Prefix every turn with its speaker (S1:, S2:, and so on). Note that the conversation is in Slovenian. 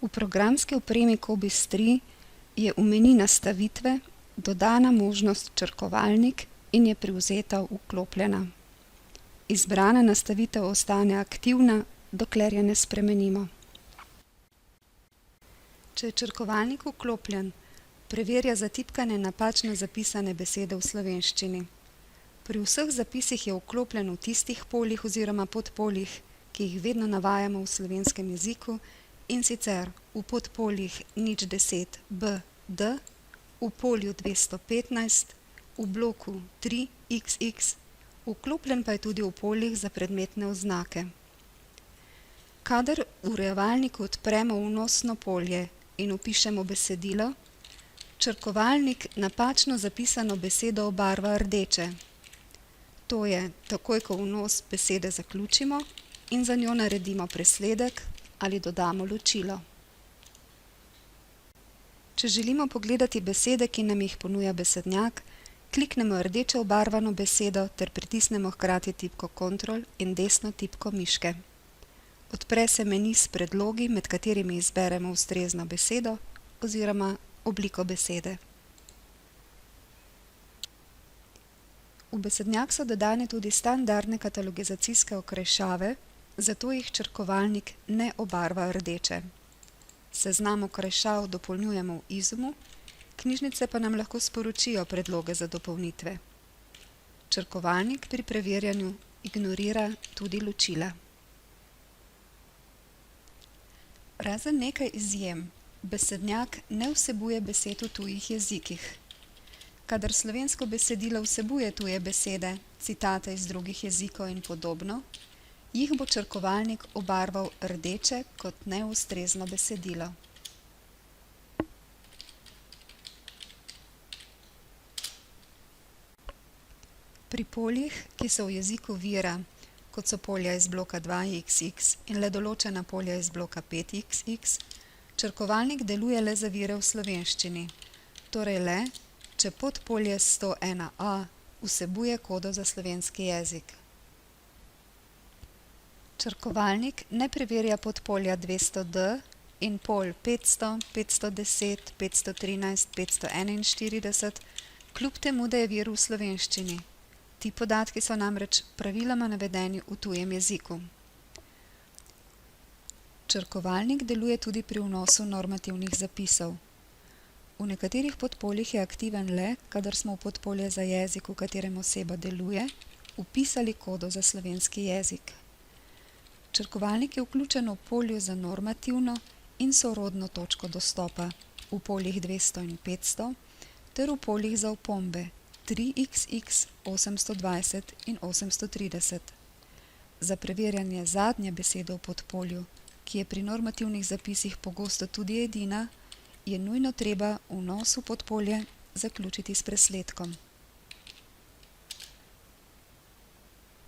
S1: V programski opremi Cobiss 3 je v meni Nastavitve dodana možnost Črkovalnik in je privzeta vklopljena. Izbrana nastavitev ostane aktivna, dokler je ne spremenimo. Če je črkovalnik vklopljen, preverja zatipkane napačno zapisane besede v slovenščini. Pri vseh zapisih je vklopljen v tistih poljih oziroma podpoljih, ki jih vedno navajamo v slovenskem jeziku, in sicer v podpoljih 010 b, d, v polju 215, v bloku 3xx, vklopljen pa je tudi v poljih za predmetne oznake. Kadar v urejevalniku odpremo vnosno polje in vpišemo besedilo, črkovalnik napačno zapisano besedo obarva rdeče. To je takoj, ko vnos besede zaključimo in za njo naredimo presledek ali dodamo ločilo. Če želimo pogledati besede, ki nam jih ponuja besednjak, kliknemo rdeče obarvano besedo ter pritisnemo hkrati tipko Ctrl in desno tipko miške. Odpre se meni s predlogi, med katerimi izberemo ustrezno besedo oziroma obliko besede. V besednjak so dodane tudi standardne katalogizacijske okrajšave, zato jih črkovalnik ne obarva rdeče. Seznam okrajšav dopolnjujemo v izumu, knjižnice pa nam lahko sporočijo predloge za dopolnitve. Črkovalnik pri preverjanju ignorira tudi ločila. Razen nekaj izjem, besednjak ne vsebuje besed v tujih jezikih. Kadar slovensko besedilo vsebuje tuje besede, citate iz drugih jezikov in podobno, jih bo črkovalnik obarval rdeče kot neustrezno besedilo. Pri poljih, ki so v jeziku vira, kot so polja iz bloka 2xx in le določena polja iz bloka 5xx, črkovalnik deluje le za vire v slovenščini, torej le, če podpolje 101a vsebuje kodo za slovenski jezik. Črkovalnik ne preverja podpolja 200d in polj 500, 510, 513, 541, kljub temu, da je vir v slovenščini. Ti podatki so namreč praviloma navedeni v tujem jeziku. Črkovalnik deluje tudi pri vnosu normativnih zapisov. V nekaterih podpoljih je aktiven le, kadar smo v podpolje za jezik, v katerem oseba deluje, vpisali kodo za slovenski jezik. Črkovalnik je vključen v polju za normativno in sorodno točko dostopa v poljih 200 in 500 ter v poljih za opombe 3xx, 820 in 830. Za preverjanje zadnje besede v podpolju, ki je pri normativnih zapisih pogosto tudi edina, je nujno treba vnos v podpolje zaključiti s presledkom.